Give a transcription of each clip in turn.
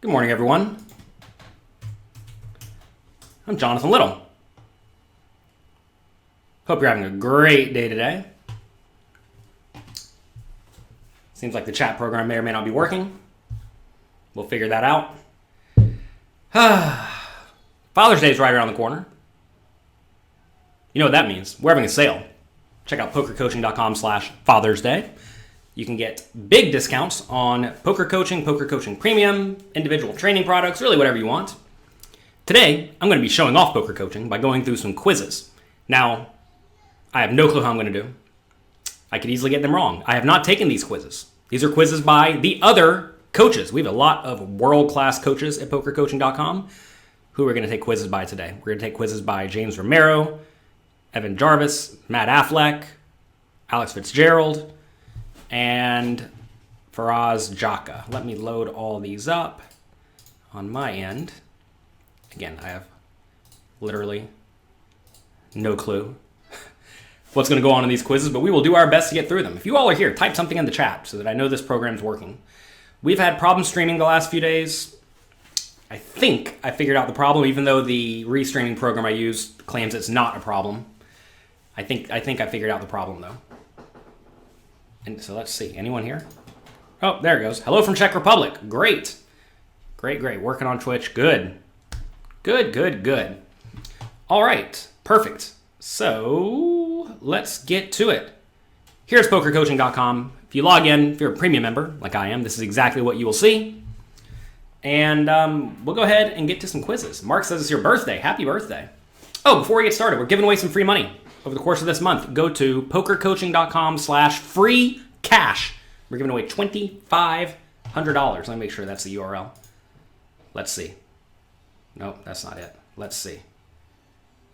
Good morning, everyone. I'm Jonathan Little. Hope you're having a great day today. Seems like the chat program may or may not be working. We'll figure that out. Father's Day is right around the corner. You know what that means. We're having a sale. Check out PokerCoaching.com/Father's Day. You can get big discounts on Poker Coaching, Poker Coaching Premium, individual training products, really whatever you want. Today, I'm going to be showing off Poker Coaching by going through some quizzes. Now, I have no clue how I'm going to do. I could easily get them wrong. I have not taken these quizzes. These are quizzes by the other coaches. We have a lot of world-class coaches at PokerCoaching.com who we're going to take quizzes by today. We're going to take quizzes by James Romero, Evan Jarvis, Matt Affleck, Alex Fitzgerald, and Faraz Jaka. Let me load all these up on my end. Again, I have literally no clue what's going to go on in these quizzes, but we will do our best to get through them. If you all are here, type something in the chat so that I know this program's working. We've had problems streaming the last few days. I think I figured out the problem, even though the restreaming program I use claims it's not a problem. I think I figured out the problem, though. And so let's see. Anyone here? Oh, there it goes. Hello from Czech Republic. Great. Great. Working on Twitch. Good. Good. All right. Perfect. So let's get to it. Here's PokerCoaching.com. If you log in, if you're a premium member, like I am, this is exactly what you will see. And we'll go ahead and get to some quizzes. Mark says it's your birthday. Happy birthday. Oh, before we get started, we're giving away some free money over the course of this month. Go to PokerCoaching.com/free cash. We're giving away $2,500. Let me make sure that's the URL. Let's see. Nope, that's not it. Let's see.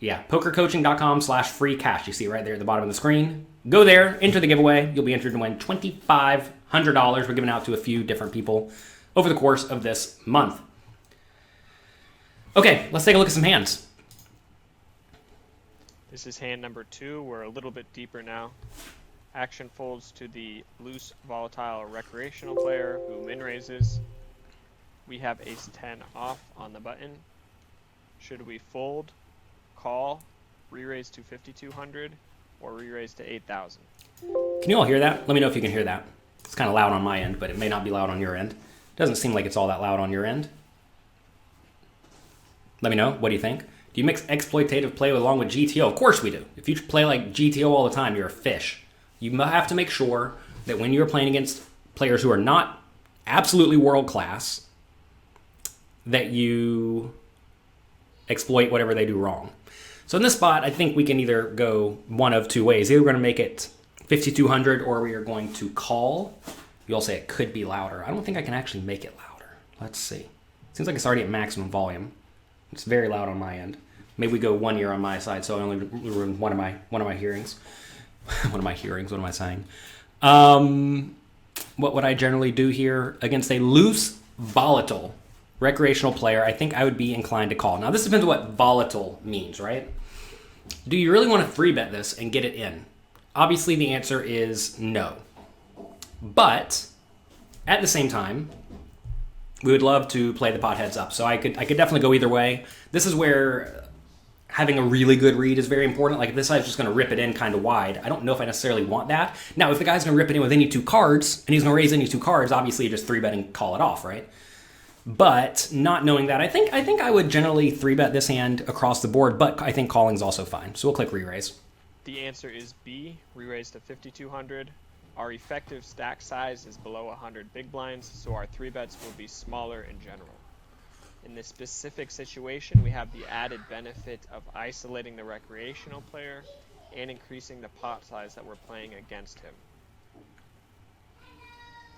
Yeah, PokerCoaching.com/free cash. You see it right there at the bottom of the screen. Go there, enter the giveaway. You'll be entered to win $2,500. We're giving out to a few different people over the course of this month. Okay, let's take a look at some hands. This is hand number 2. We're a little bit deeper now. Action folds to the loose, volatile, recreational player who min raises. We have ace 10 off on the button. Should we fold, call, re-raise to 5,200, or re-raise to 8,000? Can you all hear that? Let me know if you can hear that. It's kind of loud on my end, but it may not be loud on your end. Doesn't seem like it's all that loud on your end. Let me know. What do you think? Do you mix exploitative play along with GTO? Of course we do. If you play like GTO all the time, you're a fish. You have to make sure that when you're playing against players who are not absolutely world class, that you exploit whatever they do wrong. So in this spot, I think we can either go one of two ways. Either we're going to make it 5,200 or we are going to call. You all say it could be louder. I don't think I can actually make it louder. Let's see. Seems like it's already at maximum volume. It's very loud on my end. Maybe we go 1 year on my side, so I only ruin one of my hearings. What am I saying? What would I generally do here against a loose, volatile recreational player? I think I would be inclined to call. Now, this depends on what volatile means, right? Do you really want to 3-bet this and get it in? Obviously, the answer is no. But at the same time, we would love to play the pot heads up. So I could definitely go either way. This is where having a really good read is very important. Like if this guy's just going to rip it in kind of wide, I don't know if I necessarily want that. Now, if the guy's going to rip it in with any 2 cards, and he's going to raise any 2 cards, obviously you just 3-bet and call it off, right? But not knowing that, I think I would generally 3-bet this hand across the board, but I think calling's also fine. So we'll click re-raise. The answer is B, re-raise to 5,200. Our effective stack size is below 100 big blinds, so our 3-bets will be smaller in general. In this specific situation, we have the added benefit of isolating the recreational player and increasing the pot size that we're playing against him.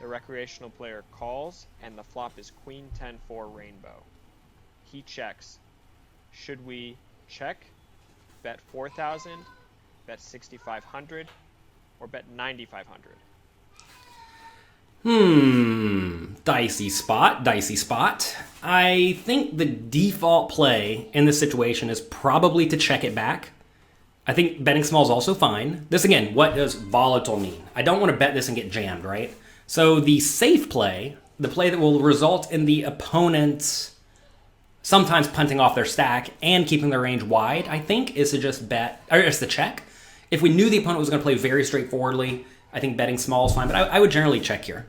The recreational player calls, and the flop is Queen 10-4 rainbow. He checks. Should we check, bet 4,000, bet 6,500, or bet 9,500? Dicey spot. I think the default play in this situation is probably to check it back. I think betting small is also fine. This, again, what does volatile mean? I don't want to bet this and get jammed, right? So the safe play the play that will result in the opponent sometimes punting off their stack and keeping their range wide, I think, is to just bet, or is to check. If we knew the opponent was going to play very straightforwardly, I think betting small is fine, but I would generally check here.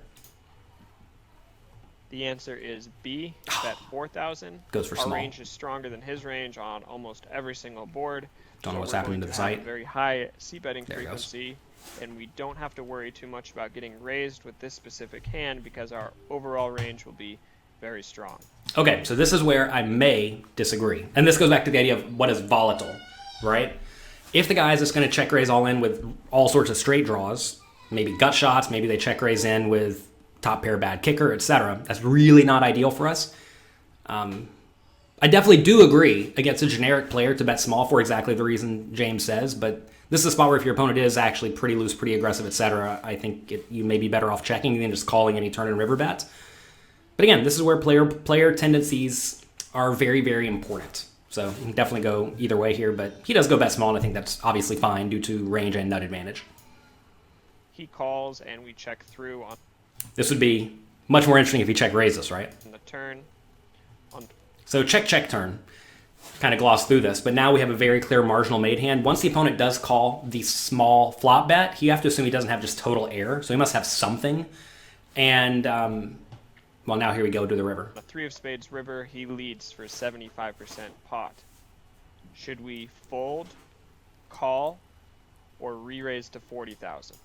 The answer is B, bet 4,000. Goes for Our small. range is stronger than his range on almost every single board. Don't know what's we're happening going to the have site. a very high c-betting There it goes. frequency, and we don't have to worry too much about getting raised with this specific hand because our overall range will be very strong. Okay, so this is where I may disagree. And this goes back to the idea of what is volatile, right? If the guy is just going to check raise all in with all sorts of straight draws, maybe gut shots, maybe they check raise in with top pair bad kicker, etc. That's really not ideal for us. I definitely do agree against a generic player to bet small for exactly the reason James says, but this is a spot where if your opponent is actually pretty loose, pretty aggressive, etc., I think you may be better off checking than just calling any turn and river bets. But again, this is where player tendencies are very, very important. So you can definitely go either way here, but he does go bet small, and I think that's obviously fine due to range and nut advantage. He calls, and we check through on This would be much more interesting if he check raises, right? the turn. So check turn. Kind of glossed through this, but now we have a very clear marginal made hand. Once the opponent does call the small flop bet, you have to assume he doesn't have just total air, so he must have something. And, well, now here we go to the river. The 3 of spades river, he leads for 75% pot. Should we fold, call, or re-raise to 40,000?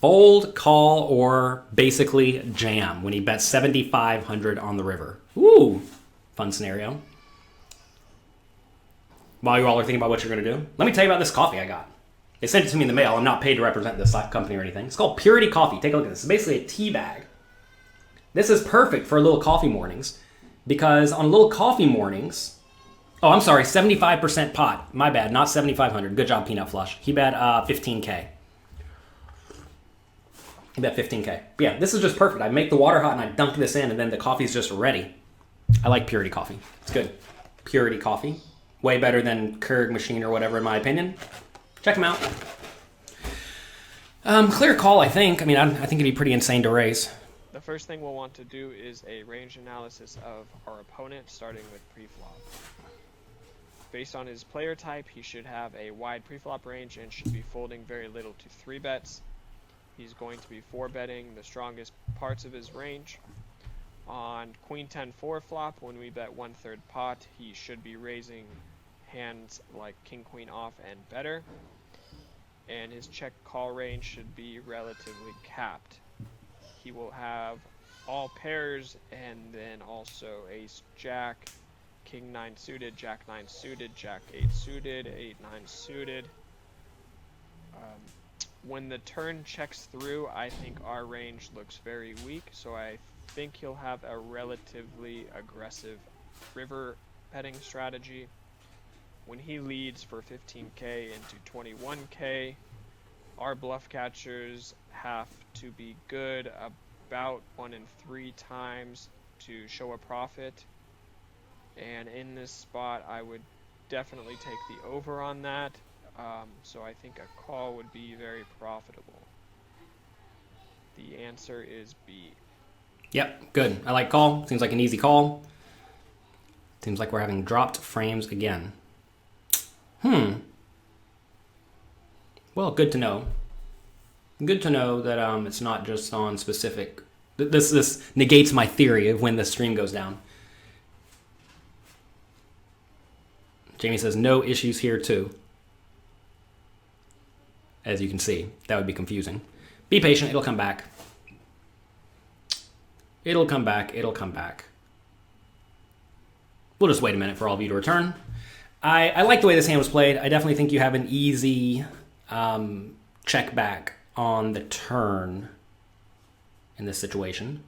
Fold, call, or basically jam when he bets 7,500 on the river. Ooh, fun scenario. While you all are thinking about what you're going to do, let me tell you about this coffee I got. They sent it to me in the mail. I'm not paid to represent this company or anything. It's called Purity Coffee. Take a look at this. It's basically a tea bag. This is perfect for little coffee mornings because on little coffee mornings, oh, I'm sorry, 75% pot. My bad, not 7,500. Good job, Peanut Flush. He bet 15K. He bet 15K. Yeah, this is just perfect. I make the water hot and I dunk this in and then the coffee's just ready. I like Purity Coffee. It's good. Purity Coffee. Way better than Keurig Machine or whatever in my opinion. Check them out. Clear call, I think. I mean, I think it'd be pretty insane to raise. The first thing we'll want to do is a range analysis of our opponent, starting with pre-flop. Based on his player type, he should have a wide pre-flop range and should be folding very little to 3 bets. He's going to be 4-betting the strongest parts of his range. On Queen 10 4-flop, when we bet 1/3 pot, he should be raising hands like King Queen off and better. And his check call range should be relatively capped. He will have all pairs and then also ace jack, king 9 suited, jack 9 suited, jack 8 suited, 8 9 suited. When the turn checks through, I think our range looks very weak, so I think he'll have a relatively aggressive river betting strategy. When he leads for 15K into 21K, our bluff catchers have to be good about 1 in 3 times to show a profit. And in this spot, I would definitely take the over on that. So I think a call would be very profitable. The answer is B. Yep, good. I like call. Seems like an easy call. Seems like we're having dropped frames again. Well, good to know. Good to know that it's not just on specific... This negates my theory of when the stream goes down. Jamie says, no issues here too. As you can see, that would be confusing. Be patient, it'll come back. It'll come back, it'll come back. We'll just wait a minute for all of you to return. I like the way this hand was played. I definitely think you have an easy check back on the turn in this situation.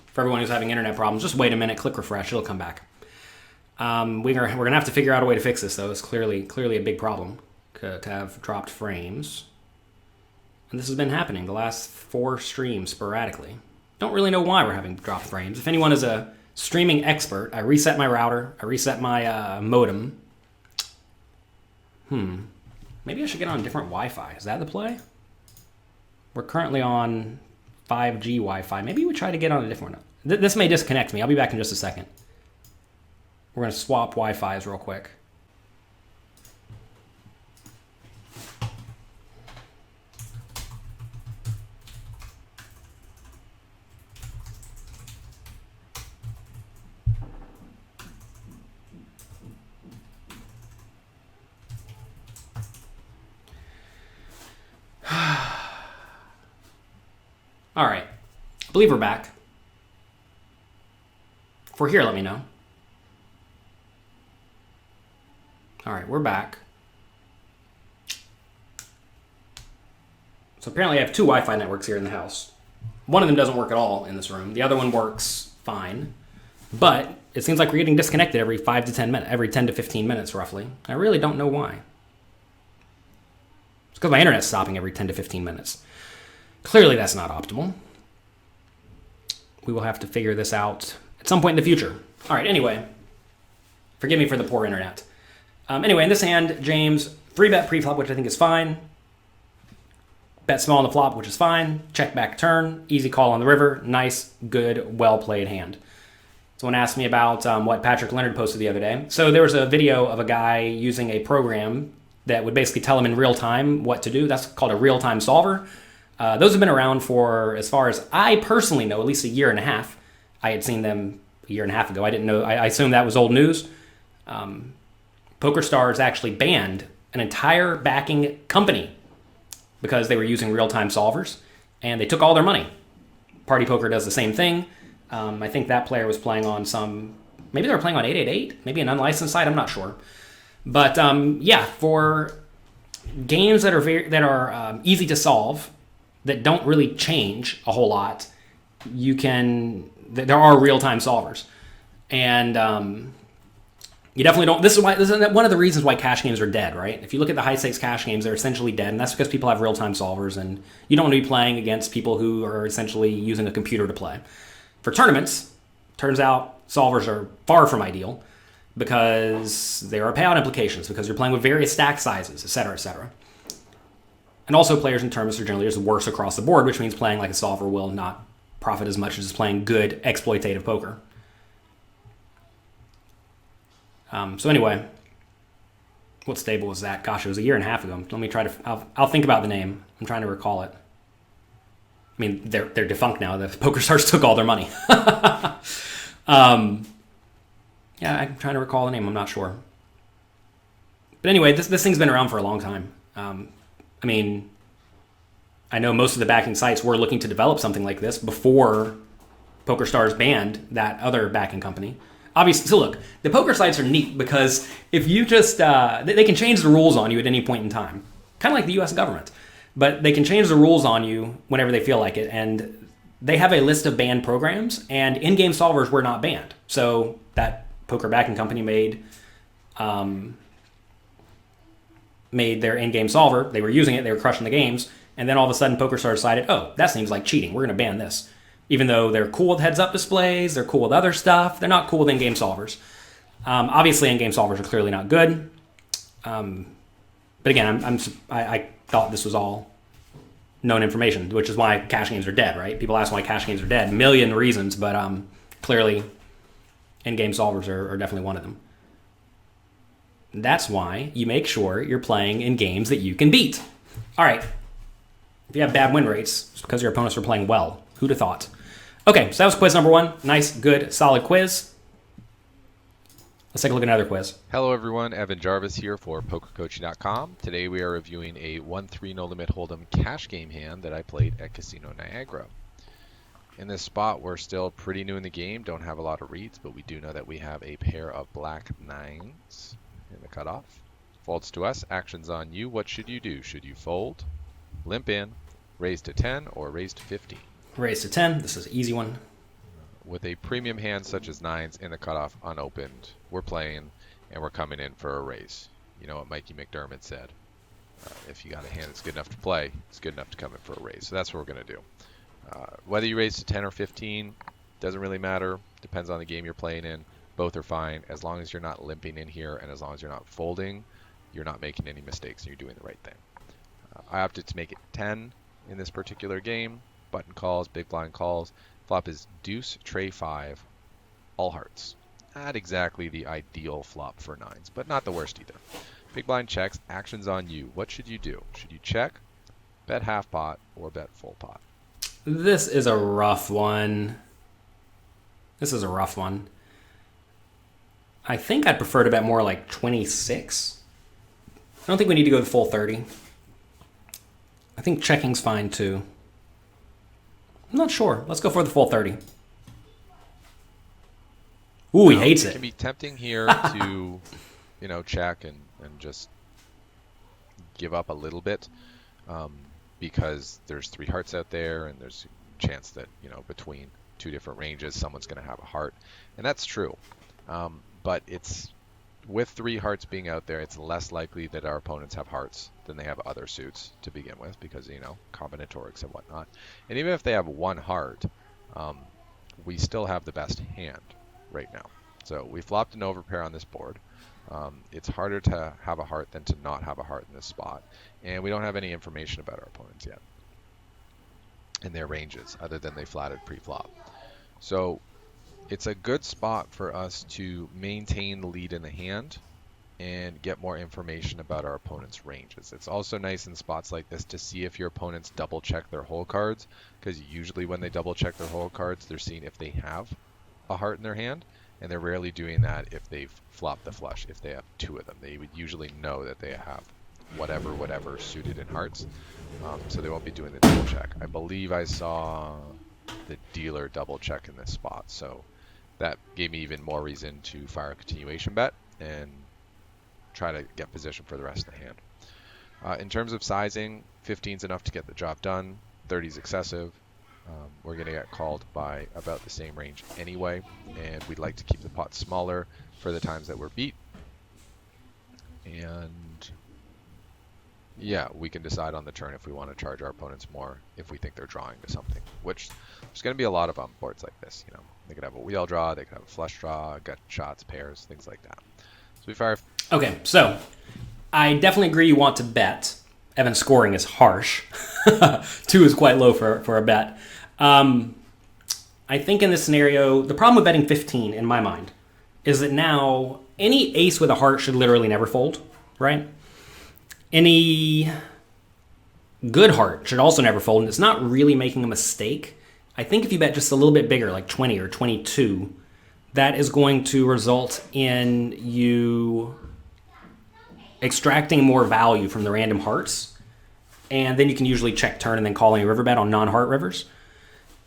For everyone who's having internet problems, just wait a minute, click refresh, it'll come back. We're gonna have to figure out a way to fix this, though. It's clearly a big problem to have dropped frames, and this has been happening the last 4 streams sporadically. Don't really know why we're having dropped frames. If anyone is a streaming expert, I reset my router, I reset my modem. Maybe I should get on a different Wi-Fi. Is that the play? We're currently on 5G Wi-Fi. Maybe we try to get on a different one. This may disconnect me. I'll be back in just a second. We're going to swap Wi-Fis real quick. All right. I believe we're back. If we're here, let me know. All right, we're back. So apparently I have two Wi-Fi networks here in the house. One of them doesn't work at all in this room. The other one works fine. But it seems like we're getting disconnected every 5 to 10 minutes, every 10 to 15 minutes roughly. I really don't know why. It's because my internet's stopping every 10 to 15 minutes. Clearly that's not optimal. We will have to figure this out at some point in the future. All right, anyway. Forgive me for the poor internet. Anyway, in this hand, James, 3-bet pre-flop, which I think is fine. Bet small on the flop, which is fine. Check back turn. Easy call on the river. Nice, good, well-played hand. Someone asked me about what Patrick Leonard posted the other day. So there was a video of a guy using a program that would basically tell him in real time what to do. That's called a real-time solver. Those have been around for, as far as I personally know, at least a year and a half. I had seen them a year and a half ago. I didn't know. I assumed that was old news. PokerStars actually banned an entire backing company because they were using real-time solvers, and they took all their money. Party Poker does the same thing. I think that player was playing on maybe they were playing on 888, maybe an unlicensed site, I'm not sure. But yeah, for games that are easy to solve, that don't really change a whole lot, there are real-time solvers. And you definitely don't. This is one of the reasons why cash games are dead, right? If you look at the high-stakes cash games, they're essentially dead, and that's because people have real-time solvers, and you don't want to be playing against people who are essentially using a computer to play. For tournaments, turns out solvers are far from ideal because there are payout implications, because you're playing with various stack sizes, et cetera, et cetera. And also players in tournaments are generally just worse across the board, which means playing like a solver will not profit as much as playing good exploitative poker. So anyway, what stable was that? Gosh, it was a year and a half ago. Let me try to. I'll think about the name. I'm trying to recall it. I mean, they're defunct now. The PokerStars took all their money. Yeah, I'm trying to recall the name. I'm not sure. But anyway, this thing's been around for a long time. I mean, I know most of the backing sites were looking to develop something like this before PokerStars banned that other backing company. Obviously, so look, the poker sites are neat because if you just, they can change the rules on you at any point in time. Kind of like the U.S. government. But they can change the rules on you whenever they feel like it. And they have a list of banned programs, and in-game solvers were not banned. So that poker backing company made their in-game solver. They were using it. They were crushing the games. And then all of a sudden, PokerStars decided, oh, that seems like cheating. We're going to ban this. Even though they're cool with heads-up displays, they're cool with other stuff, they're not cool with in-game solvers. Obviously, in-game solvers are clearly not good. But again, I thought this was all known information, which is why cash games are dead, right? People ask why cash games are dead. A million reasons, but clearly in-game solvers are definitely one of them. That's why you make sure you're playing in games that you can beat. All right. If you have bad win rates, it's because your opponents are playing well. Who'd have thought? Okay, so that was quiz number 1. Nice, good, solid quiz. Let's take a look at another quiz. Hello everyone, Evan Jarvis here for PokerCoaching.com. Today we are reviewing a 1-3 no limit hold'em cash game hand that I played at Casino Niagara. In this spot, we're still pretty new in the game, don't have a lot of reads, but we do know that we have a pair of black 9s in the cutoff. Folds to us, actions on you. What should you do? Should you fold, limp in, raise to 10, or raise to 15? Raise to 10. This is an easy one. With a premium hand such as 9s in the cutoff unopened, we're playing and we're coming in for a raise. You know what Mikey McDermott said. If you got a hand that's good enough to play, it's good enough to come in for a raise. So that's what we're going to do. Whether you raise to 10 or 15, doesn't really matter. Depends on the game you're playing in. Both are fine. As long as you're not limping in here and as long as you're not folding, you're not making any mistakes and you're doing the right thing. I opted to make it 10. in this particular game. Button calls, big blind calls. Flop is deuce, tray 5, all hearts. Not exactly the ideal flop for nines, but not the worst either. Big blind checks, actions on you. What should you do? Should you check, bet half pot, or bet full pot? This is a rough one. I think I'd prefer to bet more like 26. I don't think we need to go the full 30. I think checking's fine too. I'm not sure. Let's go for the full 30. Ooh, he hates it. It can be tempting here to, check and just give up a little bit because there's 3 hearts out there and there's a chance that, between 2 different ranges, someone's going to have a heart. And that's true. But it's with 3 hearts being out there, it's less likely that our opponents have hearts than they have other suits to begin with because, combinatorics and whatnot. And even if they have 1 heart, we still have the best hand right now. So we flopped an overpair on this board. It's harder to have a heart than to not have a heart in this spot. And we don't have any information about our opponents yet in their ranges other than they flatted pre-flop. So it's a good spot for us to maintain the lead in the hand and get more information about our opponent's ranges. It's also nice in spots like this to see if your opponents double check their hole cards, because usually when they double check their hole cards, they're seeing if they have a heart in their hand, and they're rarely doing that if they've flopped the flush. If they have 2 of them, they would usually know that they have whatever suited in hearts, so they won't be doing the double check. I believe I saw the dealer double check in this spot, so that gave me even more reason to fire a continuation bet and try to get position for the rest of the hand. In terms of sizing, 15 is enough to get the job done. 30 is excessive. We're going to get called by about the same range anyway, and we'd like to keep the pot smaller for the times that we're beat. And yeah, we can decide on the turn if we want to charge our opponents more if we think they're drawing to something, which there's going to be a lot of on boards like this. They could have a wheel draw, they could have a flush draw, gut shots, pairs, things like that. So we fire. Okay, so I definitely agree you want to bet. Evan's scoring is harsh. 2 is quite low for a bet. I think in this scenario, the problem with betting 15, in my mind, is that now any ace with a heart should literally never fold, right? Any good heart should also never fold, and it's not really making a mistake. I think if you bet just a little bit bigger, like 20 or 22, that is going to result in you extracting more value from the random hearts, and then you can usually check turn and then calling a river bet on non-heart rivers.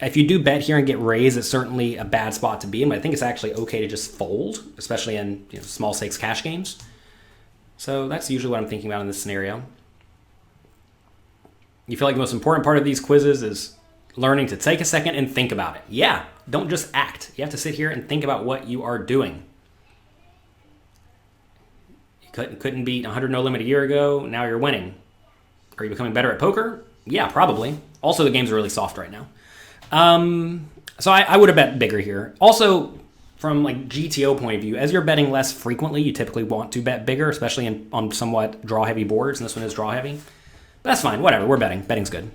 If you do bet here and get raised, it's certainly a bad spot to be in, but I think it's actually okay to just fold, especially in small stakes cash games. So that's usually what I'm thinking about in this scenario. You feel like the most important part of these quizzes is learning to take a second and think about it. Yeah, don't just act. You have to sit here and think about what you are doing. You couldn't beat 100 no limit a year ago. Now you're winning. Are you becoming better at poker? Yeah, probably. Also, the games are really soft right now. So I would have bet bigger here. Also, from like GTO point of view, as you're betting less frequently, you typically want to bet bigger, especially on somewhat draw-heavy boards, and this one is draw-heavy. But that's fine. Whatever. We're betting. Betting's good.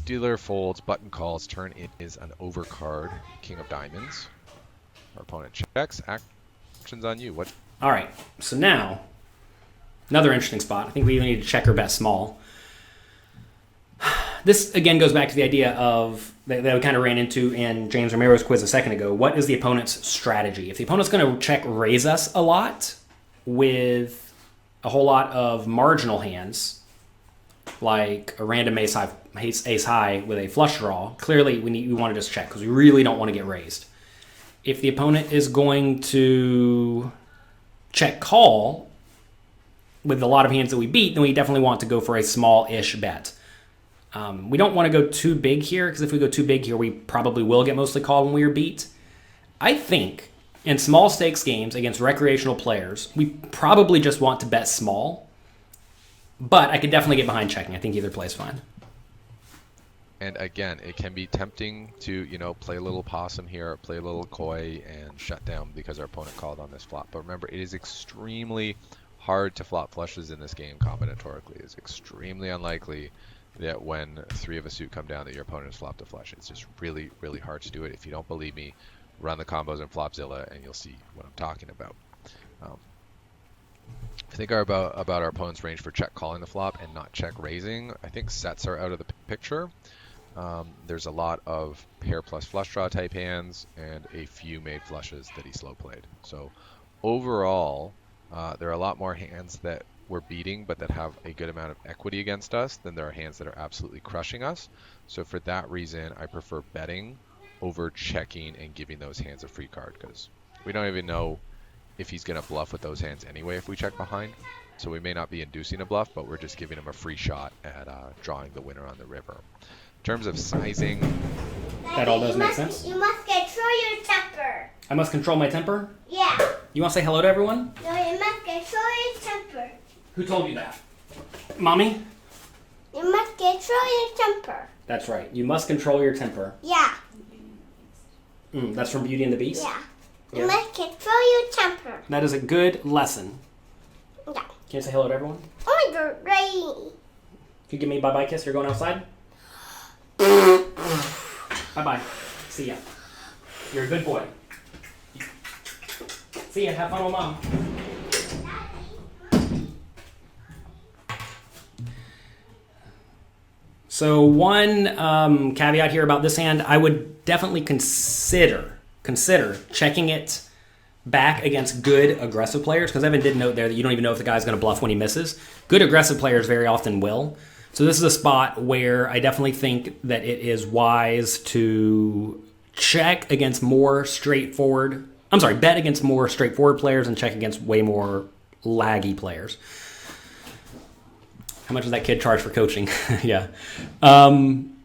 Dealer folds, button calls, turn it is an overcard, king of diamonds. Our opponent checks, actions on you. What? All right, so now, another interesting spot. I think we even need to check or bet small. This, again, goes back to the idea of that we kind of ran into in James Romero's quiz a second ago. What is the opponent's strategy? If the opponent's going to check raise us a lot with a whole lot of marginal hands, like a random ace high with a flush draw, clearly we want to just check because we really don't want to get raised. If the opponent is going to check call with a lot of hands that we beat, then we definitely want to go for a small-ish bet. We don't want to go too big here, because if we go too big here, we probably will get mostly called when we are beat. I think in small stakes games against recreational players, we probably just want to bet small, but I could definitely get behind checking. I think either play is fine. And again, it can be tempting to, play a little possum here, or play a little coy and shut down because our opponent called on this flop. But remember, it is extremely hard to flop flushes in this game combinatorically. It's extremely unlikely that when 3 of a suit come down that your opponent has flopped a flush. It's just really, really hard to do it. If you don't believe me, run the combos in Flopzilla and you'll see what I'm talking about. I think about our opponent's range for check calling the flop and not check raising. I think sets are out of the picture. There's a lot of pair plus flush draw type hands and a few made flushes that he slow played. So overall, there are a lot more hands that we're beating but that have a good amount of equity against us than there are hands that are absolutely crushing us. So for that reason, I prefer betting over checking and giving those hands a free card, because we don't even know if he's going to bluff with those hands anyway if we check behind. So we may not be inducing a bluff, but we're just giving him a free shot at drawing the winner on the river. In terms of sizing... That all does make sense. You must control your temper. I must control my temper? Yeah. You want to say hello to everyone? No, you must control your temper. Who told you that? Mommy? You must control your temper. That's right. You must control your temper. Yeah. That's from Beauty and the Beast? Yeah. Yeah. You must control your temper. That is a good lesson. Yeah. Can you say hello to everyone? Oh, you're right. Can you give me a bye-bye kiss? You're going outside? Bye-bye. See ya. You're a good boy. See ya. Have fun with Mom. So one caveat here about this hand, I would definitely consider checking it back against good aggressive players, because Evan did note there that you don't even know if the guy's going to bluff when he misses. Good aggressive players very often will. So this is a spot where I definitely think that it is wise to bet against more straightforward players and check against way more laggy players. How much does that kid charge for coaching? Yeah.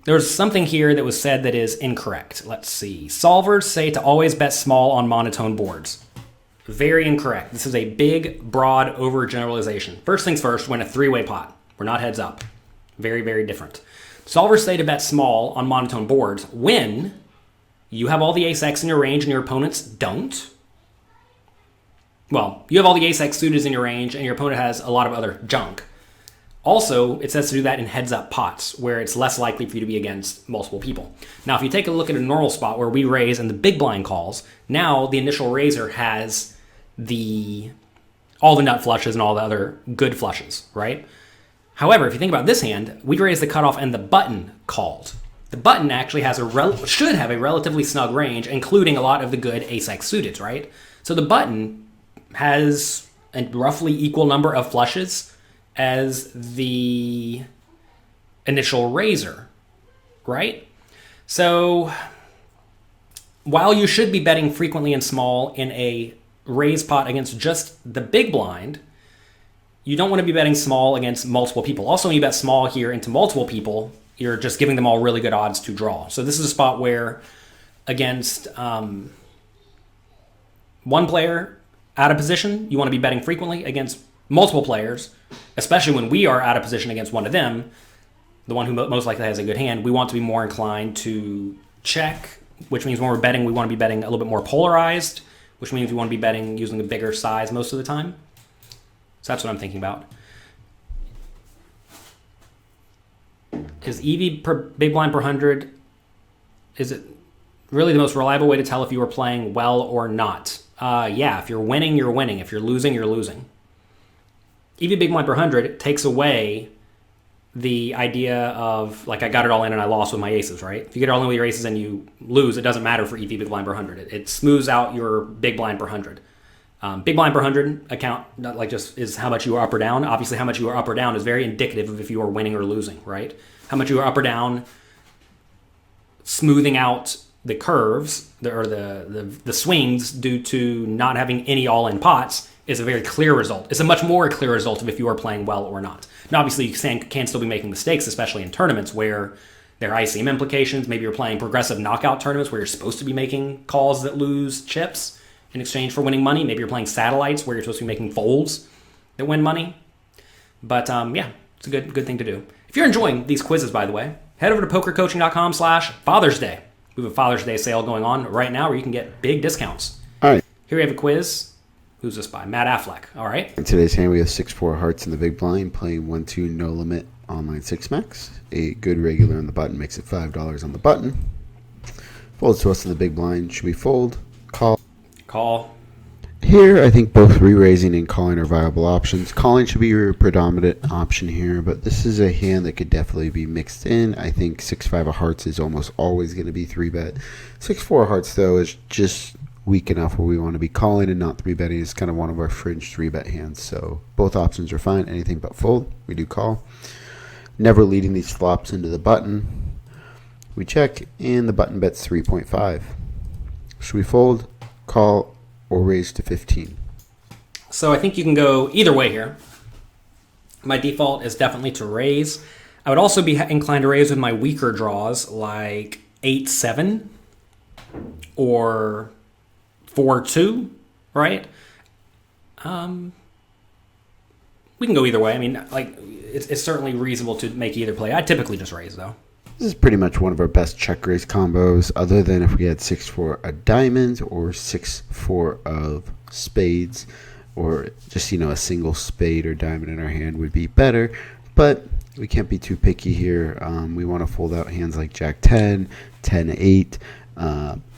There's something here that was said that is incorrect. Let's see. Solvers say to always bet small on monotone boards. Very incorrect. This is a big, broad overgeneralization. First things first, win a three-way pot. We're not heads up. Very, very different. Solvers say to bet small on monotone boards when you have all the ace-x in your range and your opponents don't. Well, you have all the ace-x suited in your range and your opponent has a lot of other junk. Also, it says to do that in heads-up pots, where it's less likely for you to be against multiple people. Now, if you take a look at a normal spot where we raise and the big blind calls, now the initial raiser has all the nut flushes and all the other good flushes, right? However, if you think about this hand, we raise the cutoff and the button called. The button actually has should have a relatively snug range, including a lot of the good ace-x suited, right? So the button has a roughly equal number of flushes as the initial raiser, right? So while you should be betting frequently and small in a raise pot against just the big blind, you don't want to be betting small against multiple people. Also, when you bet small here into multiple people, you're just giving them all really good odds to draw. So this is a spot where against one player out of position, you want to be betting frequently. Against multiple players, especially when we are out of position against one of them, the one who most likely has a good hand, we want to be more inclined to check, which means when we're betting, we want to be betting a little bit more polarized, which means we want to be betting using a bigger size most of the time. So that's what I'm thinking about. Is EV per big blind per 100, is it really the most reliable way to tell if you are playing well or not? Yeah, if you're winning, you're winning. If you're losing, you're losing. EV big blind per 100 takes away the idea of, like, I got it all in and I lost with my aces, right? If you get it all in with your aces and you lose, it doesn't matter for EV big blind per 100. It smooths out your big blind per 100. Big blind per 100 account, like, just is how much you are up or down. Obviously, how much you are up or down is very indicative of if you are winning or losing, right? How much you are up or down, smoothing out the curves or the swings due to not having any all-in pots is a very clear result. It's a much more clear result of if you are playing well or not. Now, obviously, you can still be making mistakes, especially in tournaments where there are ICM implications. Maybe you're playing progressive knockout tournaments where you're supposed to be making calls that lose chips in exchange for winning money. Maybe you're playing satellites where you're supposed to be making folds that win money. But yeah, it's a good thing to do. If you're enjoying these quizzes, by the way, head over to PokerCoaching.com/Father's Day. We have a Father's Day sale going on right now where you can get big discounts. All right. Here we have a quiz. Who's this by? Matt Affleck. All right. In today's hand, we have 6-4 hearts in the big blind, playing 1-2 no limit online 6-max. A good regular on the button makes it $5 on the button. Folds to us in the big blind. Should we fold? Call? Call. Here, I think both re-raising and calling are viable options. Calling should be your predominant option here, but this is a hand that could definitely be mixed in. I think 6-5 of hearts is almost always going to be 3-bet. 6-4 of hearts, though, is just weak enough where we want to be calling and not 3-betting. It's kind of one of our fringe 3-bet hands, so both options are fine. Anything but fold, we do call. Never leading these flops into the button. We check, and the button bets 3.5. Should we fold, call, or raise to 15? So I think you can go either way here. My default is definitely to raise. I would also be inclined to raise with my weaker draws like 8-7 or 4-2, right? We can go either way. I mean, like, it's certainly reasonable to make either play. I typically just raise, though. This is pretty much one of our best check raise combos, other than if we had 6-4 of diamonds or 6-4 of spades, or just, a single spade or diamond in our hand would be better. But we can't be too picky here. We want to fold out hands like Jack 10, 10-8,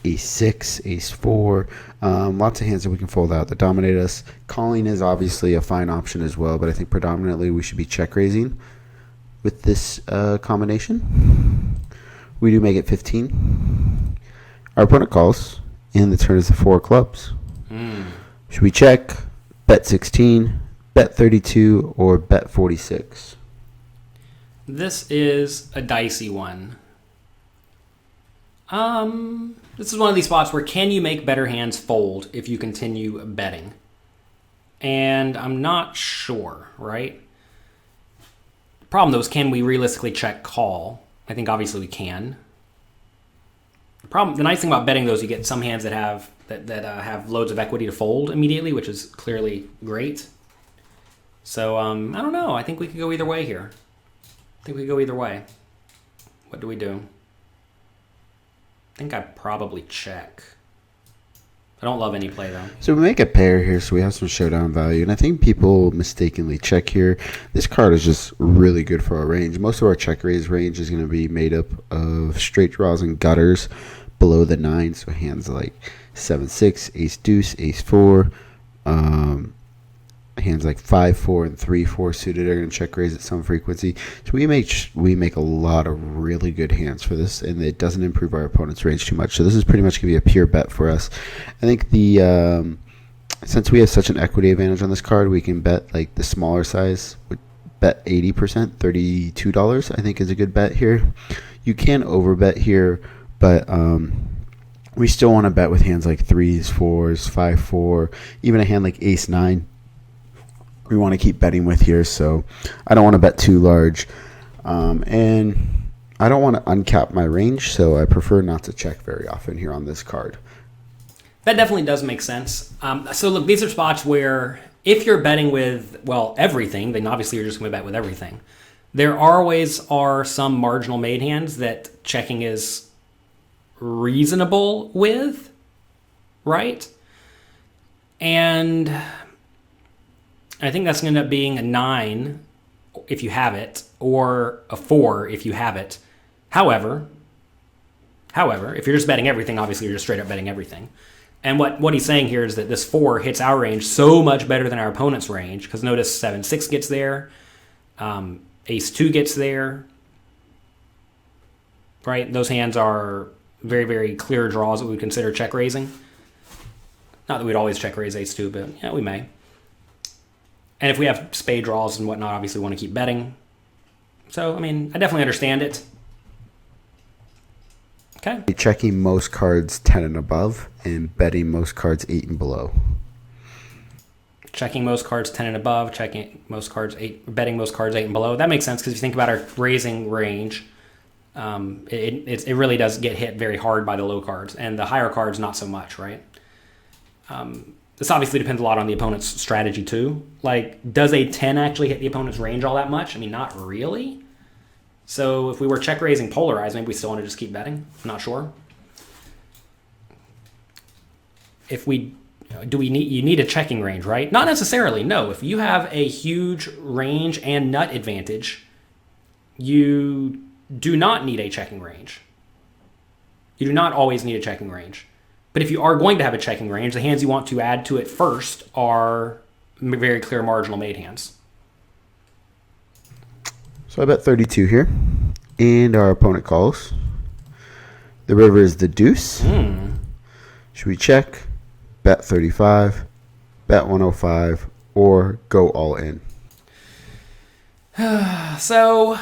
Ace 6, Ace 4. Lots of hands that we can fold out that dominate us. Calling is obviously a fine option as well, but I think predominantly we should be check raising with this combination. We do make it 15. Our opponent calls, and the turn is the 4 of clubs. Should we check, bet 16, bet 32, or bet 46? This is a dicey one. This is one of these spots where can you make better hands fold if you continue betting? And I'm not sure, right? The problem, though, is can we realistically check call? I think obviously we can. The nice thing about betting, though, is you get some hands that have loads of equity to fold immediately, which is clearly great. So, I don't know. I think we could go either way here. What do we do? I think I probably check. I don't love any play, though. So we make a pair here, so we have some showdown value. And I think people mistakenly check here. This card is just really good for our range. Most of our check raise range is going to be made up of straight draws and gutters below the 9. So hands like 7-6, Ace Deuce, Ace 4. Hands like 5-4 and 3-4 suited are going to check raise at some frequency. So we make a lot of really good hands for this, and it doesn't improve our opponent's range too much. So this is pretty much going to be a pure bet for us. I think since we have such an equity advantage on this card, we can bet like the smaller size. Would bet 80%, $32. I think is a good bet here. You can overbet here, but we still want to bet with hands like 3s, 4s, 5-4, even a hand like Ace 9. We want to keep betting with here, so I don't want to bet too large, and I don't want to uncap my range, so I prefer not to check very often here on this card. That definitely does make sense. So look, these are spots where if you're betting with, everything, then obviously you're just going to bet with everything. There always are some marginal made hands that checking is reasonable with, right? And I think that's going to end up being a 9 if you have it, or a 4 if you have it. However, if you're just betting everything, obviously you're just straight up betting everything. And what he's saying here is that this 4 hits our range so much better than our opponent's range, because notice 7-6 gets there, Ace 2 gets there, right? Those hands are very, very clear draws that we would consider check raising. Not that we'd always check raise Ace 2, but yeah, we may. And if we have spade draws and whatnot, obviously we want to keep betting. So, I mean, I definitely understand it. Okay. Checking most cards 10 and above and betting most cards 8 and below. Checking most cards 10 and above, checking most cards 8, betting most cards 8 and below. That makes sense because if you think about our raising range, it really does get hit very hard by the low cards, and the higher cards not so much, right? This obviously depends a lot on the opponent's strategy too. Like, does a 10 actually hit the opponent's range all that much? I mean, not really. So if we were check raising polarized, maybe we still want to just keep betting. I'm not sure. You need a checking range, right? Not necessarily, no. If you have a huge range and nut advantage, you do not need a checking range. You do not always need a checking range. But if you are going to have a checking range, the hands you want to add to it first are very clear marginal made hands. So I bet 32 here. And our opponent calls. The river is the deuce. Should we check, bet 35, bet 105, or go all in? So,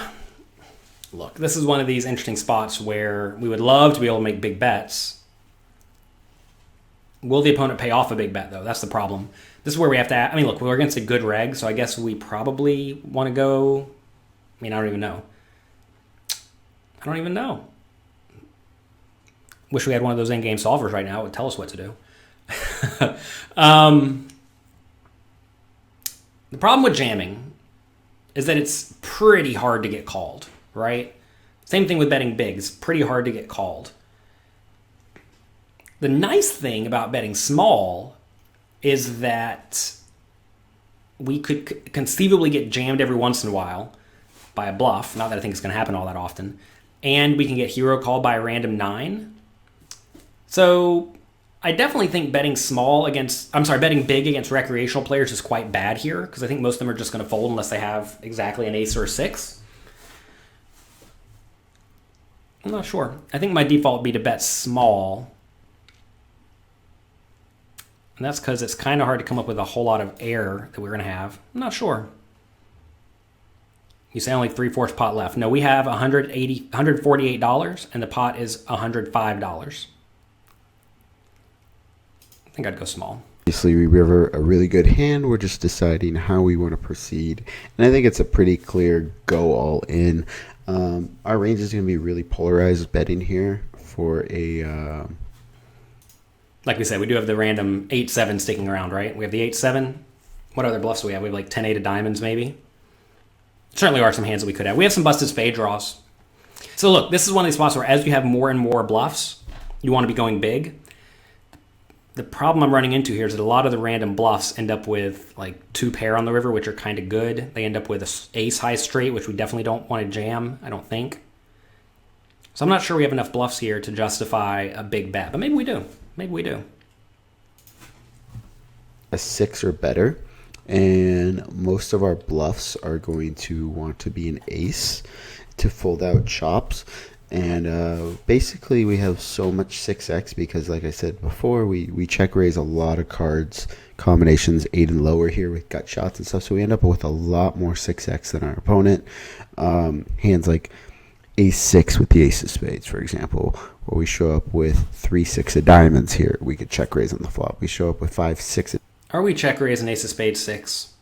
look, this is one of these interesting spots where we would love to be able to make big bets. Will the opponent pay off a big bet, though? That's the problem. This is where we have to... I mean, look, we're against a good reg, so I guess we probably want to go... I mean, I don't even know. Wish we had one of those in-game solvers right now. It would tell us what to do. The problem with jamming is that it's pretty hard to get called, right? Same thing with betting big. It's pretty hard to get called. The nice thing about betting small is that we could conceivably get jammed every once in a while by a bluff. Not that I think it's going to happen all that often. And we can get hero called by a random 9. So I definitely think betting big against recreational players is quite bad here, because I think most of them are just going to fold unless they have exactly an ace or a 6. I'm not sure. I think my default would be to bet small. And that's because it's kind of hard to come up with a whole lot of air that we're going to have. I'm not sure. You say only 3/4 pot left. No, we have $148, and the pot is $105. I think I'd go small. Obviously, we river a really good hand. We're just deciding how we want to proceed. And I think it's a pretty clear go all in. Our range is going to be really polarized betting here for a... Like we said, we do have the random 8-7 sticking around, right? We have the 8-7. What other bluffs do we have? We have like 10-8 of diamonds, maybe. Certainly are some hands that we could have. We have some busted spade draws. So look, this is one of these spots where as you have more and more bluffs, you want to be going big. The problem I'm running into here is that a lot of the random bluffs end up with like 2 pair on the river, which are kind of good. They end up with a ace high straight, which we definitely don't want to jam, I don't think. So I'm not sure we have enough bluffs here to justify a big bet, but maybe we do. Maybe we do. A 6 or better. And most of our bluffs are going to want to be an ace to fold out chops. And basically we have so much 6x because, like I said before, we check raise a lot of cards, combinations 8 and lower here with gut shots and stuff. So we end up with a lot more 6x than our opponent. Hands like ace-6 with the ace of spades, for example, where we show up with 3-6 of diamonds here. We could check raise on the flop. We show up with 5-6 Are we check raise an ace of spades 6?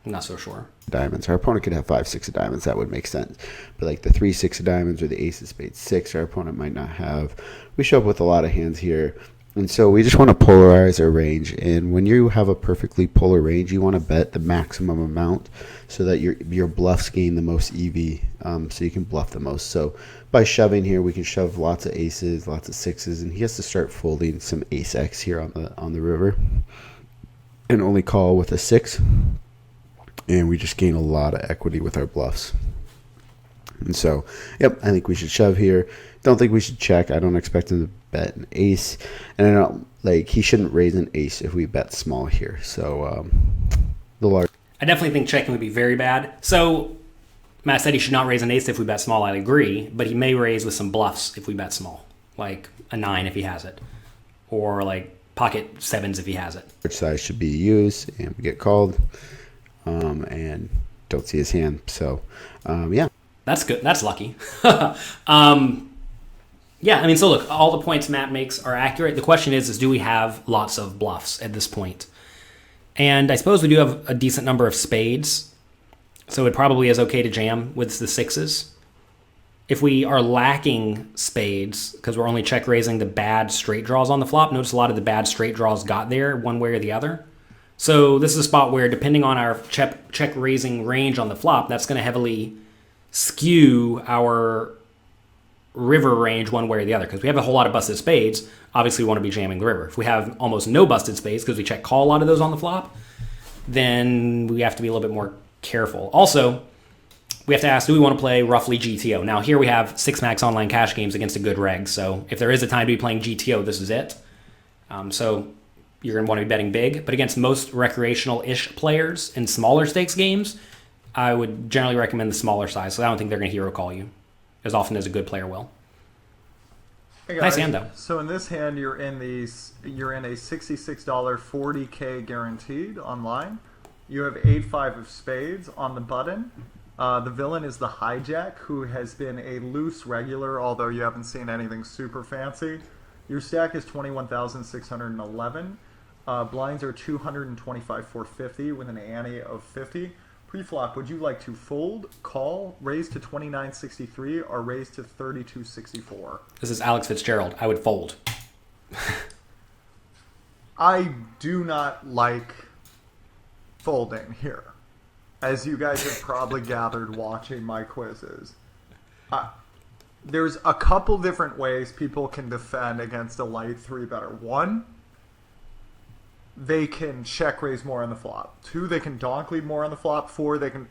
I'm not so sure. Diamonds. Our opponent could have 5-6 of diamonds. That would make sense. But like the 3-6 of diamonds or the ace of spades 6, our opponent might not have. We show up with a lot of hands here. And so we just want to polarize our range. And when you have a perfectly polar range, you want to bet the maximum amount so that your bluffs gain the most EV, so you can bluff the most. So by shoving here, we can shove lots of aces, lots of 6s, and he has to start folding some ace X here on the river. And only call with a 6. And we just gain a lot of equity with our bluffs. And so, yep, I think we should shove here. Don't think we should check. I don't expect him to bet an ace. And I don't, he shouldn't raise an ace if we bet small here. So, the large. I definitely think checking would be very bad. So, Matt said he should not raise an ace if we bet small. I agree. But he may raise with some bluffs if we bet small. Like a 9 if he has it. Or like pocket 7s if he has it. Which size should be used. And we get called. And don't see his hand. So, yeah. That's good. That's lucky. Yeah, I mean, so look, all the points Matt makes are accurate. The question is do we have lots of bluffs at this point? And I suppose we do have a decent number of spades, so it probably is okay to jam with the 6s. If we are lacking spades, because we're only check raising the bad straight draws on the flop, notice a lot of the bad straight draws got there one way or the other. So this is a spot where, depending on our check raising range on the flop, that's going to heavily skew our river range one way or the other. Because we have a whole lot of busted spades, obviously we want to be jamming the river. If we have almost no busted spades, because we check call a lot of those on the flop, then we have to be a little bit more careful. Also, we have to ask, do we want to play roughly GTO? Now, here we have 6 max online cash games against a good reg, so if there is a time to be playing GTO, this is it. So you're going to want to be betting big, but against most recreational-ish players in smaller stakes games, I would generally recommend the smaller size, so I don't think they're going to hero call you as often as a good player will. Hey guys, Nice hand, though. So in this hand, you're in a $66 40K guaranteed online. You have 8-5 of spades on the button. The villain is the hijack, who has been a loose regular, although you haven't seen anything super fancy. Your stack is 21,611. Blinds are 225 450 with an ante of 50. Pre-flop, would you like to fold, call, raise to 2963, or raise to 3264? This is Alex Fitzgerald. I would fold. I do not like folding here, as you guys have probably gathered watching my quizzes. There's a couple different ways people can defend against a light 3-better. 1, they can check raise more on the flop. 2, they can donk lead more on the flop. 4, they can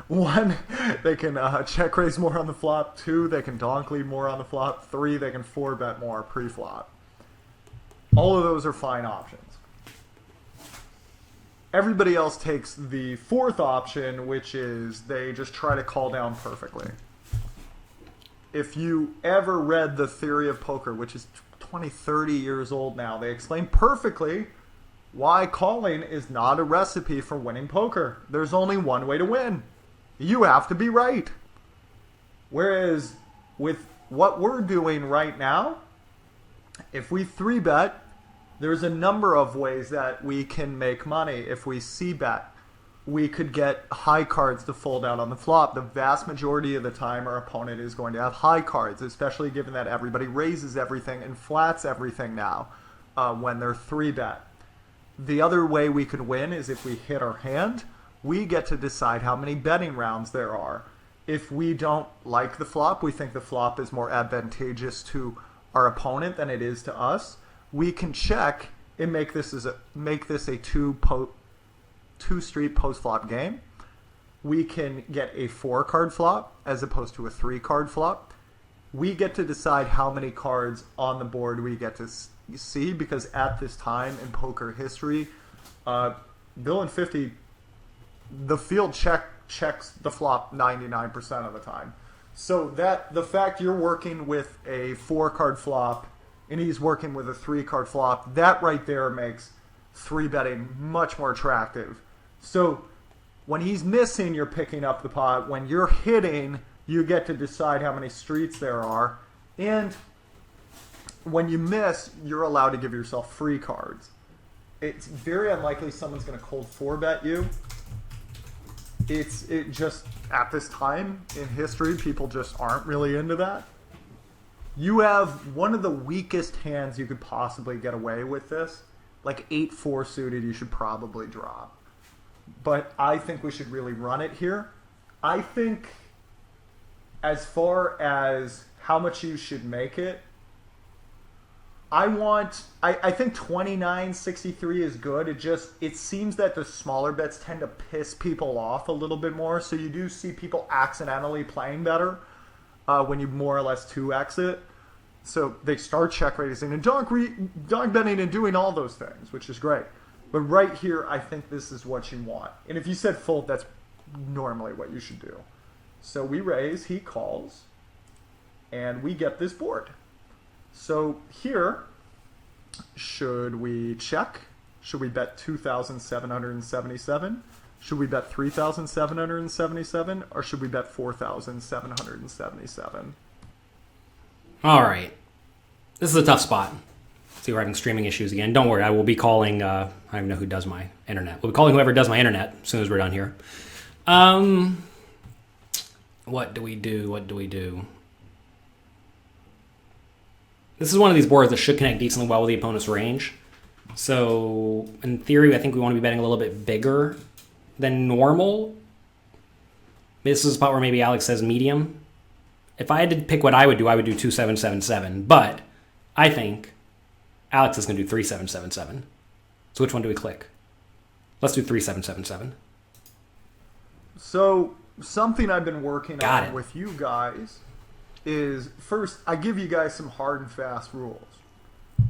1, they can check raise more on the flop. 2, they can donk lead more on the flop. 3, they can 4-bet more pre-flop. All of those are fine options. Everybody else takes the 4th option, which is they just try to call down perfectly. If you ever read The Theory of Poker, which is 20, 30 years old now, they explain perfectly why calling is not a recipe for winning poker. There's only one way to win. You have to be right. Whereas with what we're doing right now, if we 3-bet, there's a number of ways that we can make money. If we c-bet, we could get high cards to fold out on the flop. The vast majority of the time our opponent is going to have high cards, especially given that everybody raises everything and flats everything now when they're 3-bet. The other way we could win is if we hit our hand, we get to decide how many betting rounds there are. If we don't like the flop, we think the flop is more advantageous to our opponent than it is to us, we can check and make this a 2-street post-flop game. We can get a 4-card flop as opposed to a 3-card flop. We get to decide how many cards on the board we get to see, because at this time in poker history, Bill and 50, the field checks the flop 99% of the time. So that the fact you're working with a 4-card flop and he's working with a 3-card flop, that right there makes 3-betting much more attractive. So when he's missing, you're picking up the pot. When you're hitting, you get to decide how many streets there are. And when you miss, you're allowed to give yourself free cards. It's very unlikely someone's going to cold 4-bet you. It just, at this time in history, people just aren't really into that. You have one of the weakest hands you could possibly get away with this. Like 8-4 suited, you should probably drop. But I think we should really run it here. I think as far as how much you should make it, I think 29.63 is good. It seems that the smaller bets tend to piss people off a little bit more. So you do see people accidentally playing better when you more or less 2x it. So they start check raising and donk betting and doing all those things, which is great. But right here, I think this is what you want. And if you said fold, that's normally what you should do. So we raise, he calls, and we get this board. So here, should we check? Should we bet 2,777? Should we bet 3,777? Or should we bet 4,777? All right. This is a tough spot. See, we're having streaming issues again. Don't worry, I will be calling, I don't even know who does my internet. We'll be calling whoever does my internet as soon as we're done here. What do we do? This is one of these boards that should connect decently well with the opponent's range. So, in theory, I think we want to be betting a little bit bigger than normal. This is a spot where maybe Alex says medium. If I had to pick what I would do 2777. But I think Alex is going to do 3777. So which one do we click? Let's do 3777. So something I've been working Got on it. with you guys is, first, I give you guys some hard and fast rules